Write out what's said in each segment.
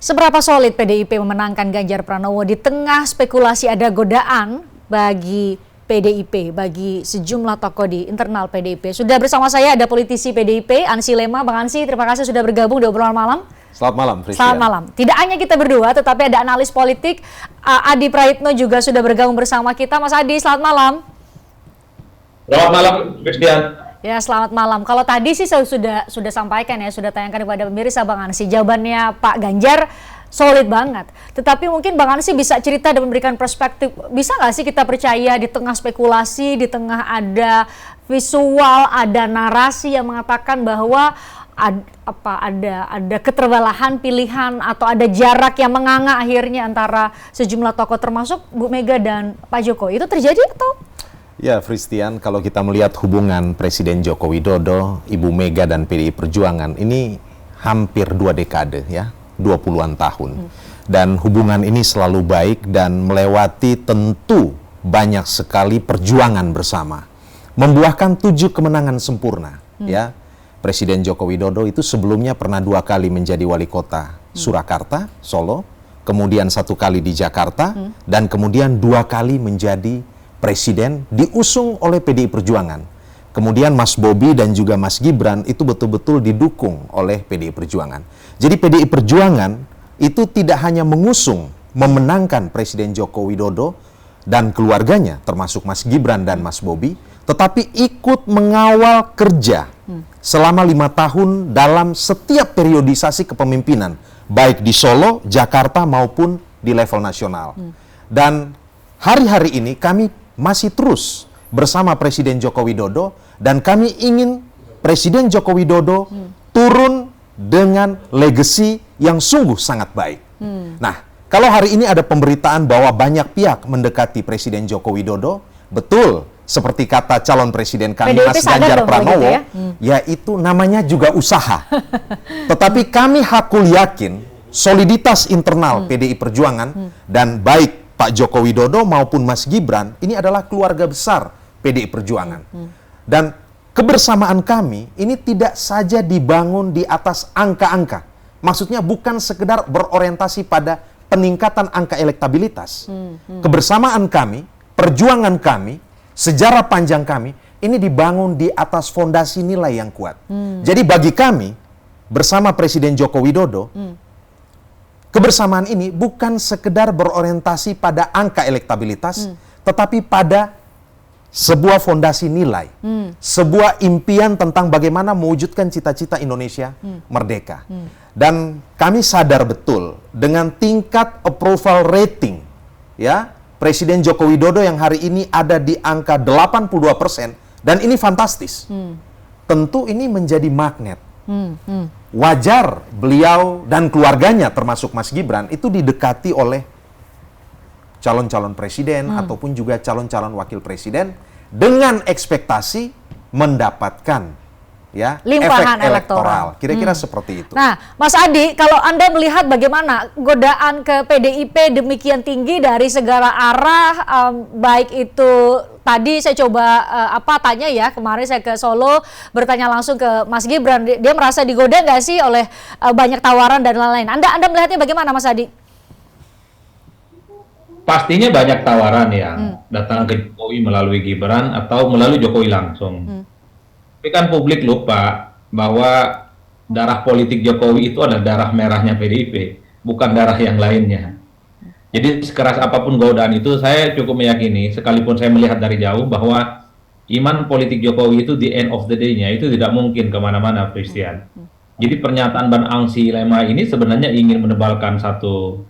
Seberapa solid PDIP memenangkan Ganjar Pranowo di tengah spekulasi ada godaan bagi PDIP, bagi sejumlah tokoh di internal PDIP. Sudah bersama saya ada politisi PDIP, Ansy Lema. Bang Ansy, terima kasih sudah bergabung di obrolan malam. Selamat malam, Fristian. Selamat malam. Tidak hanya kita berdua, tetapi ada analis politik, Adi Praitno juga sudah bergabung bersama kita. Mas Adi, selamat malam. Selamat malam, Fristian. Ya, selamat malam. Kalau tadi sih saya sudah sampaikan ya, sudah tayangkan kepada pemirsa Bang Ansy, jawabannya Pak Ganjar solid banget. Tetapi mungkin Bang Ansy bisa cerita dan memberikan perspektif, bisa nggak sih kita percaya di tengah spekulasi, di tengah ada visual, ada narasi yang mengatakan bahwa ada keterbelahan pilihan atau ada jarak yang menganga akhirnya antara sejumlah tokoh termasuk Bu Mega dan Pak Jokowi. Itu terjadi atau? Ya, Fristian, kalau kita melihat hubungan Presiden Joko Widodo, Ibu Mega dan PDI Perjuangan ini hampir 2 dekade ya, 20-an tahun. Dan hubungan ini selalu baik dan melewati tentu banyak sekali perjuangan bersama. Membuahkan 7 kemenangan sempurna ya. Presiden Joko Widodo itu sebelumnya pernah 2 kali menjadi wali kota Surakarta, Solo, kemudian 1 kali di Jakarta, dan kemudian 2 kali menjadi presiden diusung oleh PDI Perjuangan. Kemudian Mas Bobi dan juga Mas Gibran itu betul-betul didukung oleh PDI Perjuangan. Jadi PDI Perjuangan itu tidak hanya mengusung, memenangkan Presiden Joko Widodo dan keluarganya, termasuk Mas Gibran dan Mas Bobi, tetapi ikut mengawal kerja selama 5 tahun dalam setiap periodisasi kepemimpinan, baik di Solo, Jakarta maupun di level nasional. Dan hari-hari ini kami masih terus bersama Presiden Joko Widodo dan kami ingin Presiden Joko Widodo turun dengan legacy yang sungguh sangat baik. Nah, kalau hari ini ada pemberitaan bahwa banyak pihak mendekati Presiden Joko Widodo, betul seperti kata calon presiden kami PDIP Mas Ganjar Pranowo, ya? itu namanya juga usaha. Tetapi kami hakul yakin soliditas internal PDI Perjuangan dan baik Pak Joko Widodo maupun Mas Gibran ini adalah keluarga besar PDI Perjuangan. Dan kebersamaan kami ini tidak saja dibangun di atas angka-angka. Maksudnya bukan sekedar berorientasi pada peningkatan angka elektabilitas. Kebersamaan kami, perjuangan kami, sejarah panjang kami ini dibangun di atas fondasi nilai yang kuat. Jadi bagi kami bersama Presiden Joko Widodo, kebersamaan ini bukan sekedar berorientasi pada angka elektabilitas, tetapi pada sebuah fondasi nilai, sebuah impian tentang bagaimana mewujudkan cita-cita Indonesia merdeka. Dan kami sadar betul dengan tingkat approval rating, ya, Presiden Joko Widodo yang hari ini ada di angka 82%, dan ini fantastis. Tentu ini menjadi magnet. Wajar beliau dan keluarganya termasuk Mas Gibran itu didekati oleh calon-calon presiden ataupun juga calon-calon wakil presiden dengan ekspektasi mendapatkan ya limpahan efek elektoral. Kira-kira seperti itu. Nah, Mas Adi, kalau Anda melihat bagaimana godaan ke PDIP demikian tinggi dari segala arah, baik itu tadi saya coba tanya ya, kemarin saya ke Solo bertanya langsung ke Mas Gibran, dia merasa digoda nggak sih oleh banyak tawaran dan lain-lain. Anda melihatnya bagaimana, Mas Adi? Pastinya banyak tawaran yang datang ke Jokowi melalui Gibran atau melalui Jokowi langsung. Tapi kan publik lupa bahwa darah politik Jokowi itu adalah darah merahnya PDIP, bukan darah yang lainnya. Jadi sekeras apapun godaan itu, saya cukup meyakini, sekalipun saya melihat dari jauh, bahwa iman politik Jokowi itu di end of the day-nya itu tidak mungkin kemana-mana, Fristian. Jadi pernyataan Bang Ansy Lema ini sebenarnya ingin menebalkan satu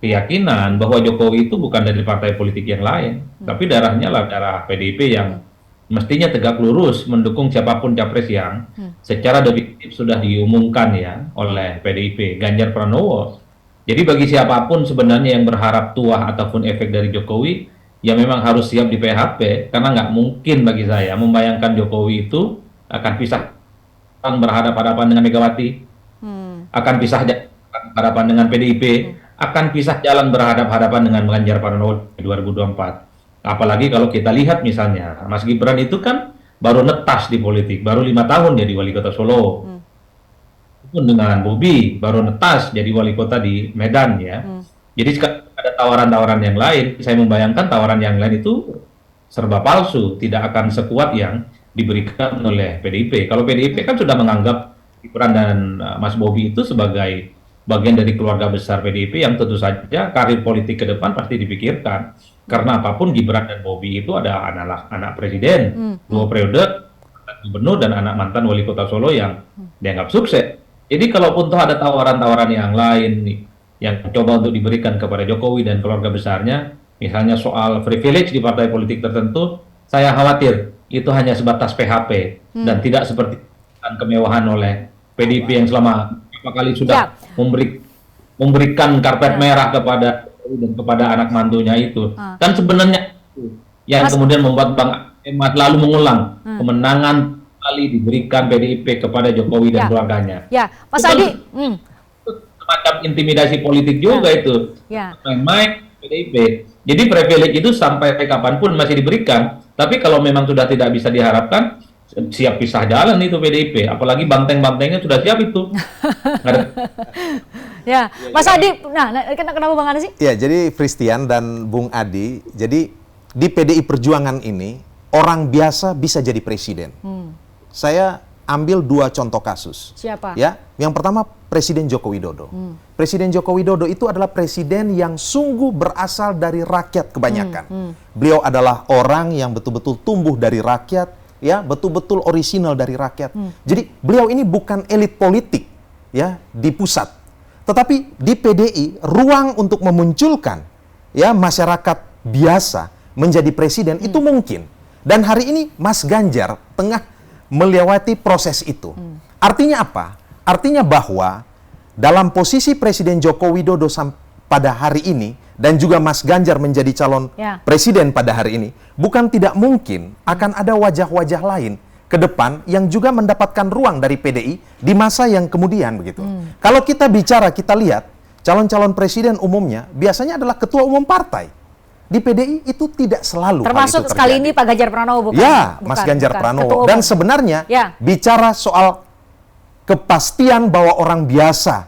keyakinan bahwa Jokowi itu bukan dari partai politik yang lain, tapi darahnya lah darah PDIP yang mestinya tegak lurus mendukung siapapun capres yang secara definitif sudah diumumkan ya oleh PDIP, Ganjar Pranowo. Jadi bagi siapapun sebenarnya yang berharap tuah ataupun efek dari Jokowi, ya memang harus siap di PHP, karena nggak mungkin bagi saya membayangkan Jokowi itu akan pisah berhadapan-hadapan dengan Megawati, akan pisah berhadapan dengan PDIP, akan pisah jalan berhadapan-hadapan dengan Ganjar Pranowo 2024. Apalagi kalau kita lihat misalnya, Mas Gibran itu kan baru netas di politik, baru 5 tahun jadi wali kota Solo. pun dengan Bobi baru netas jadi wali kota di Medan ya. Jadi sekarang ada tawaran-tawaran yang lain, saya membayangkan tawaran yang lain itu serba palsu, tidak akan sekuat yang diberikan oleh PDIP. Kalau PDIP kan sudah menganggap Gibran dan Mas Bobi itu sebagai bagian dari keluarga besar PDIP yang tentu saja karir politik ke depan pasti dipikirkan. Karena apapun Gibran dan Bobi itu ada anak presiden, 2 periode, gubernur dan anak mantan wali kota Solo yang dianggap sukses. Jadi kalaupun toh ada tawaran-tawaran yang lain nih, yang coba untuk diberikan kepada Jokowi dan keluarga besarnya, misalnya soal privilege di partai politik tertentu, saya khawatir itu hanya sebatas PHP dan tidak seperti kemewahan oleh PDIP yang selama beberapa kali sudah memberikan karpet merah kepada Jokowi dan kepada anak mantunya itu. Dan sebenarnya yang kemudian membuat Bang Ahmad lalu mengulang kemenangan kali diberikan PDIP kepada Jokowi dan keluarganya. Ya, Mas Adi. Semacam intimidasi politik juga itu. Main-main PDIP. Jadi privilege itu sampai kapanpun masih diberikan. Tapi kalau memang sudah tidak bisa diharapkan, siap pisah jalan itu PDIP. Apalagi banteng-bantengnya sudah siap itu. Ya, Mas Adi. Nah, kenapa Bang Adi sih? Ya, jadi Christian dan Bung Adi, jadi di PDI Perjuangan ini orang biasa bisa jadi presiden. Saya ambil 2 contoh kasus. Siapa? Ya, yang pertama Presiden Joko Widodo. Presiden Joko Widodo itu adalah presiden yang sungguh berasal dari rakyat kebanyakan. Beliau adalah orang yang betul-betul tumbuh dari rakyat, ya, betul-betul orisinal dari rakyat. Jadi beliau ini bukan elit politik, ya, di pusat, tetapi di PDI ruang untuk memunculkan, ya, masyarakat biasa menjadi presiden itu mungkin. Dan hari ini Mas Ganjar tengah melewati proses itu. Artinya apa? Artinya bahwa dalam posisi Presiden Joko Widodo pada hari ini dan juga Mas Ganjar menjadi calon presiden pada hari ini, bukan tidak mungkin akan ada wajah-wajah lain ke depan yang juga mendapatkan ruang dari PDI di masa yang kemudian begitu. Kalau kita bicara, kita lihat calon-calon presiden umumnya biasanya adalah ketua umum partai. Di PDI itu tidak selalu termasuk hal itu sekali ini Pak Ganjar Pranowo, bukan? Ya, Mas Ganjar Pranowo. Dan sebenarnya bicara soal kepastian bahwa orang biasa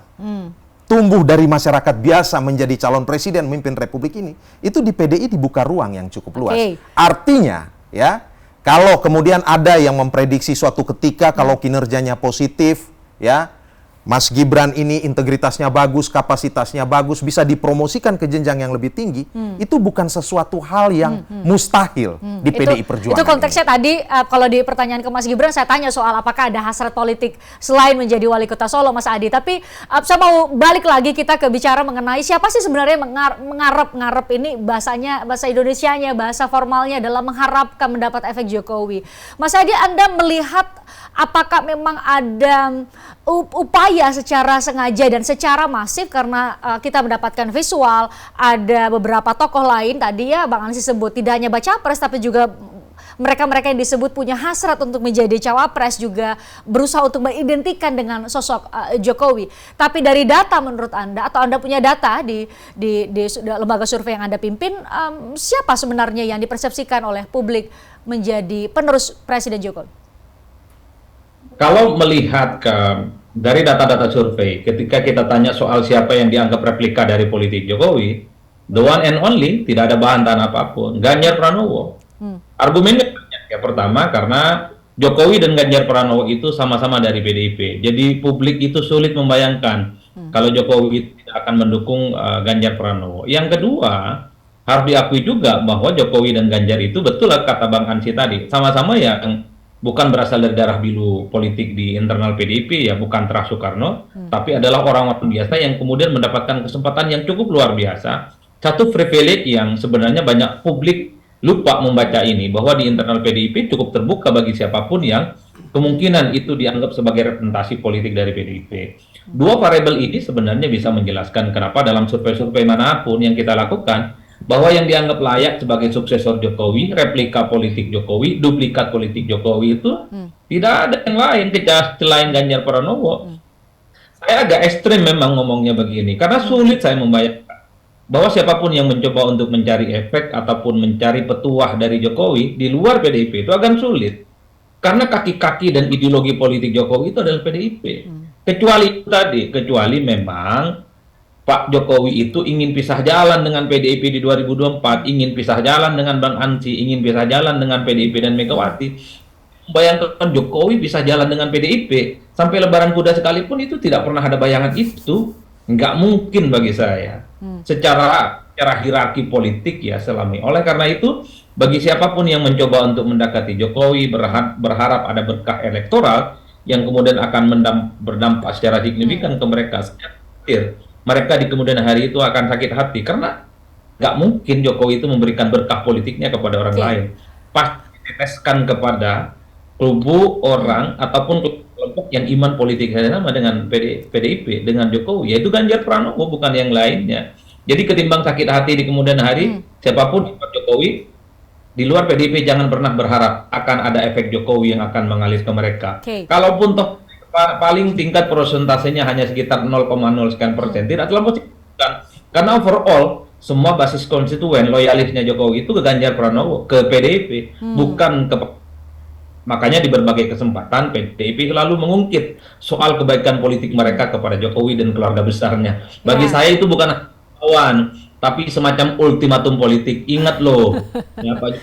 tumbuh dari masyarakat biasa menjadi calon presiden memimpin republik ini, itu di PDI dibuka ruang yang cukup luas. Artinya, ya, kalau kemudian ada yang memprediksi suatu ketika kalau kinerjanya positif, ya, Mas Gibran ini integritasnya bagus, kapasitasnya bagus, bisa dipromosikan ke jenjang yang lebih tinggi, itu bukan sesuatu hal yang mustahil di PDI Perjuangan. Itu konteksnya tadi, kalau di pertanyaan ke Mas Gibran, saya tanya soal apakah ada hasrat politik selain menjadi wali kota Solo, Mas Adi. Tapi saya mau balik lagi kita ke bicara mengenai siapa sih sebenarnya mengharap ini bahasanya, bahasa Indonesianya, bahasa formalnya adalah mengharapkan mendapat efek Jokowi. Mas Adi, Anda melihat apakah memang ada upaya secara sengaja dan secara masif karena kita mendapatkan visual, ada beberapa tokoh lain tadi ya Bang Ansi sebut, tidak hanya baca pres tapi juga mereka-mereka yang disebut punya hasrat untuk menjadi cawapres juga berusaha untuk mengidentikan dengan sosok Jokowi. Tapi dari data menurut Anda, atau Anda punya data di lembaga survei yang Anda pimpin, siapa sebenarnya yang dipersepsikan oleh publik menjadi penerus Presiden Jokowi? Kalau melihat dari data-data survei, ketika kita tanya soal siapa yang dianggap replika dari politik Jokowi, the one and only, tidak ada bahan apapun, Ganjar Pranowo. Argumennya banyak. Ya, pertama karena Jokowi dan Ganjar Pranowo itu sama-sama dari PDIP. Jadi publik itu sulit membayangkan kalau Jokowi tidak akan mendukung Ganjar Pranowo. Yang kedua, harus diakui juga bahwa Jokowi dan Ganjar itu betul kata Bang Ansi tadi, sama-sama yang bukan berasal dari darah biru politik di internal PDIP, ya bukan terah Soekarno, tapi adalah orang-orang biasa yang kemudian mendapatkan kesempatan yang cukup luar biasa. Satu privilege yang sebenarnya banyak publik lupa membaca ini, bahwa di internal PDIP cukup terbuka bagi siapapun yang kemungkinan itu dianggap sebagai representasi politik dari PDIP. Dua variabel ini sebenarnya bisa menjelaskan kenapa dalam survei-survei manapun yang kita lakukan, bahwa yang dianggap layak sebagai suksesor Jokowi, replika politik Jokowi, duplikat politik Jokowi itu tidak ada yang lain selain Ganjar Pranowo. Saya agak ekstrim memang ngomongnya begini, karena sulit saya membayangkan bahwa siapapun yang mencoba untuk mencari efek ataupun mencari petuah dari Jokowi di luar PDIP itu akan sulit. Karena kaki-kaki dan ideologi politik Jokowi itu adalah PDIP. Kecuali itu tadi, kecuali memang Pak Jokowi itu ingin pisah jalan dengan PDIP di 2024, ingin pisah jalan dengan Bang Ansy, ingin pisah jalan dengan PDIP dan Megawati. Bayangkan Jokowi bisa jalan dengan PDIP sampai Lebaran Kuda sekalipun itu tidak pernah ada bayangan itu, nggak mungkin bagi saya. Secara hierarki politik ya selama ini. Oleh karena itu, bagi siapapun yang mencoba untuk mendekati Jokowi berharap ada berkah elektoral yang kemudian akan berdampak secara signifikan ke mereka, saya khawatir mereka di kemudian hari itu akan sakit hati karena nggak mungkin Jokowi itu memberikan berkah politiknya kepada orang lain. Pasti diteteskan kepada kubu orang ataupun kelompok yang iman politiknya sama dengan PDIP, dengan Jokowi, yaitu Ganjar Pranowo, bukan yang lainnya. Jadi ketimbang sakit hati di kemudian hari, siapapun Pak Jokowi, di luar PDIP jangan pernah berharap akan ada efek Jokowi yang akan mengalir ke mereka. Kalaupun toh paling tingkat prosentasenya hanya sekitar 0,0 sekian persen, tidak terlalu signifikan. Karena overall, semua basis konstituen loyalisnya Jokowi itu ke Ganjar Pranowo, ke PDIP, bukan ke. Makanya di berbagai kesempatan PDIP selalu mengungkit soal kebaikan politik mereka kepada Jokowi dan keluarga besarnya. Bagi saya itu bukan lawan, tapi semacam ultimatum politik. Ingat loh, ya, Pak,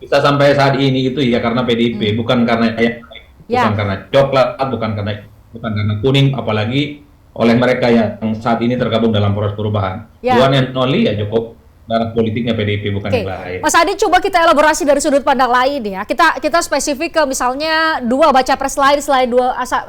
bisa sampai saat ini itu ya karena PDIP, bukan karena bukan karena coklat, bukan karena kuning, apalagi oleh mereka yang saat ini tergabung dalam poros perubahan. One and only ya Jokowi. Darah politiknya PDIP, bukan yang lain. Mas Adi, coba kita elaborasi dari sudut pandang lain ya. Kita spesifik ke misalnya dua baca pres lain selain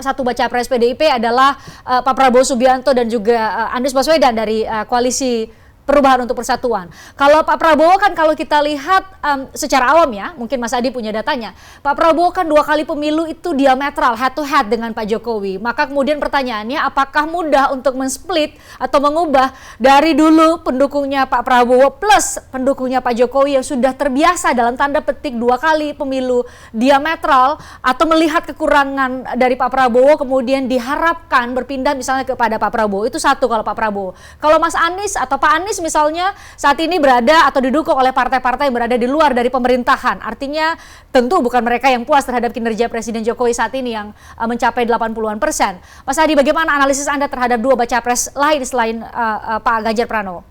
satu baca pres PDIP adalah Pak Prabowo Subianto dan juga Anies Baswedan dari koalisi Perubahan untuk Persatuan. Kalau Pak Prabowo kan kalau kita lihat secara awam ya, mungkin Mas Adi punya datanya, Pak Prabowo kan 2 kali pemilu itu diametral head to head dengan Pak Jokowi. Maka kemudian pertanyaannya apakah mudah untuk men-split atau mengubah dari dulu pendukungnya Pak Prabowo plus pendukungnya Pak Jokowi yang sudah terbiasa dalam tanda petik 2 kali pemilu diametral, atau melihat kekurangan dari Pak Prabowo kemudian diharapkan berpindah misalnya kepada Pak Prabowo. Itu satu kalau Pak Prabowo. Kalau Mas Anies atau Pak Anies misalnya saat ini berada atau didukung oleh partai-partai yang berada di luar dari pemerintahan. Artinya tentu bukan mereka yang puas terhadap kinerja Presiden Jokowi saat ini yang mencapai 80-an persen. Mas Adi, bagaimana analisis Anda terhadap dua baca pres lain selain Pak Ganjar Pranowo?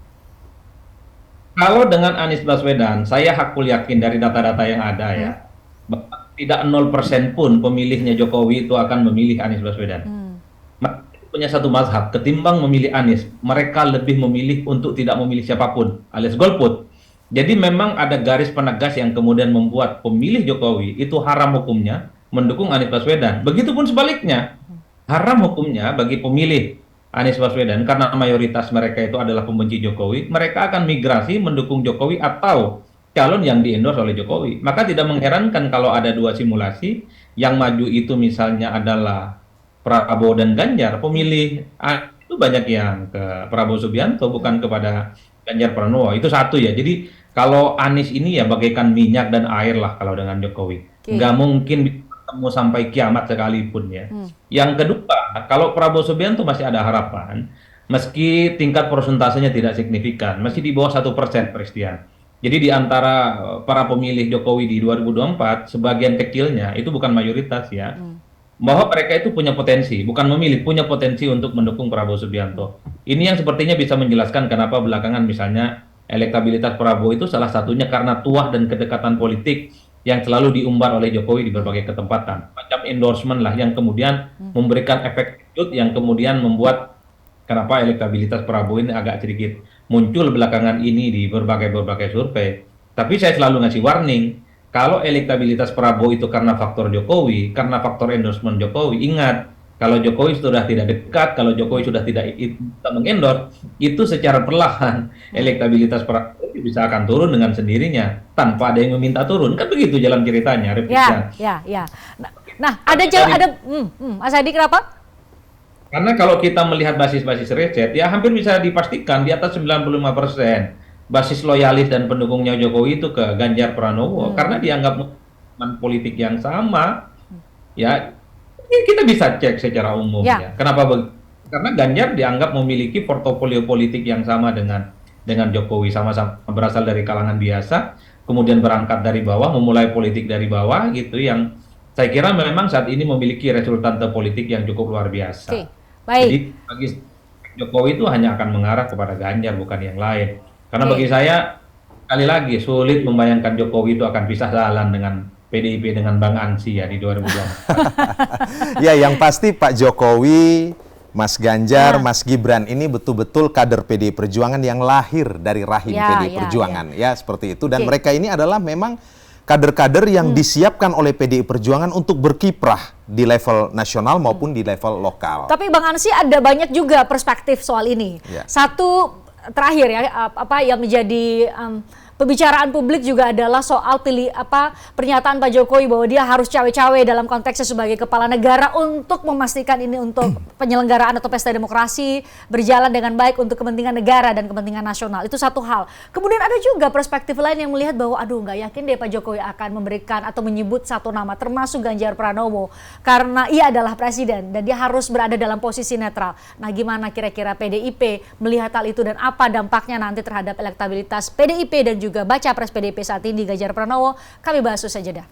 Kalau dengan Anies Baswedan, saya hakul yakin dari data-data yang ada ya, bahwa tidak 0% pun pemilihnya Jokowi itu akan memilih Anies Baswedan. Punya satu mazhab, ketimbang memilih Anies, mereka lebih memilih untuk tidak memilih siapapun, alias golput. Jadi memang ada garis penegas yang kemudian membuat pemilih Jokowi itu haram hukumnya mendukung Anies Baswedan. Begitupun sebaliknya, haram hukumnya bagi pemilih Anies Baswedan karena mayoritas mereka itu adalah pembenci Jokowi, mereka akan migrasi mendukung Jokowi atau calon yang di-endorse oleh Jokowi. Maka tidak mengherankan kalau ada dua simulasi, yang maju itu misalnya adalah Prabowo dan Ganjar, pemilih itu banyak yang ke Prabowo Subianto, bukan kepada Ganjar Pranowo. Itu satu ya. Jadi kalau Anies ini ya bagaikan minyak dan air lah kalau dengan Jokowi. Nggak mungkin ketemu sampai kiamat sekalipun ya. Yang kedua, kalau Prabowo Subianto masih ada harapan, meski tingkat persentasenya tidak signifikan, masih di bawah 1% Christian. Jadi di antara para pemilih Jokowi di 2024, sebagian kecilnya itu bukan mayoritas ya. Bahwa mereka itu punya potensi, bukan memilih, punya potensi untuk mendukung Prabowo Subianto. Ini yang sepertinya bisa menjelaskan kenapa belakangan misalnya elektabilitas Prabowo itu salah satunya karena tuah dan kedekatan politik yang selalu diumbar oleh Jokowi di berbagai kesempatan. Macam endorsement lah yang kemudian memberikan efek kejut yang kemudian membuat kenapa elektabilitas Prabowo ini agak sedikit muncul belakangan ini di berbagai survei. Tapi saya selalu ngasih warning, kalau elektabilitas Prabowo itu karena faktor Jokowi, karena faktor endorsement Jokowi, ingat, kalau Jokowi sudah tidak dekat, kalau Jokowi sudah tidak mengendorse, itu secara perlahan elektabilitas Prabowo bisa akan turun dengan sendirinya, tanpa ada yang meminta turun. Kan begitu jalan ceritanya, Ya. Nah, Mas Adi, kenapa? Karena kalau kita melihat basis-basis riset, ya hampir bisa dipastikan di atas 95%. Basis loyalis dan pendukungnya Jokowi itu ke Ganjar Pranowo karena dianggap politik yang sama. Ya, kita bisa cek secara umum ya. Kenapa begitu? Karena Ganjar dianggap memiliki portofolio politik yang sama dengan Jokowi, sama-sama berasal dari kalangan biasa, kemudian berangkat dari bawah, memulai politik dari bawah gitu, yang saya kira memang saat ini memiliki resultante politik yang cukup luar biasa. Oke, baik. Jadi bagi Jokowi itu hanya akan mengarah kepada Ganjar, bukan yang lain. Karena Oke. bagi saya, sekali lagi sulit membayangkan Jokowi itu akan pisah jalan dengan PDIP dengan Bang Ansy ya di 2024. Ya, yang pasti Pak Jokowi, Mas Ganjar, Ya. Mas Gibran ini betul-betul kader PDI Perjuangan yang lahir dari rahim Ya, PDI ya, Perjuangan. Ya, seperti itu. Dan Oke. mereka ini adalah memang kader-kader yang disiapkan oleh PDI Perjuangan untuk berkiprah di level nasional maupun di level lokal. Tapi Bang Ansy ada banyak juga perspektif soal ini. Ya. Satu terakhir ya, apa yang menjadi pembicaraan publik juga adalah soal pernyataan Pak Jokowi bahwa dia harus cawe-cawe dalam konteksnya sebagai kepala negara untuk memastikan ini untuk penyelenggaraan atau pesta demokrasi berjalan dengan baik untuk kepentingan negara dan kepentingan nasional. Itu satu hal. Kemudian ada juga perspektif lain yang melihat bahwa aduh nggak yakin deh Pak Jokowi akan memberikan atau menyebut satu nama termasuk Ganjar Pranowo karena ia adalah presiden dan dia harus berada dalam posisi netral. Nah, gimana kira-kira PDIP melihat hal itu dan apa dampaknya nanti terhadap elektabilitas PDIP dan juga baca pres PDIP saat ini Ganjar Pranowo? Kami bahas usai jeda.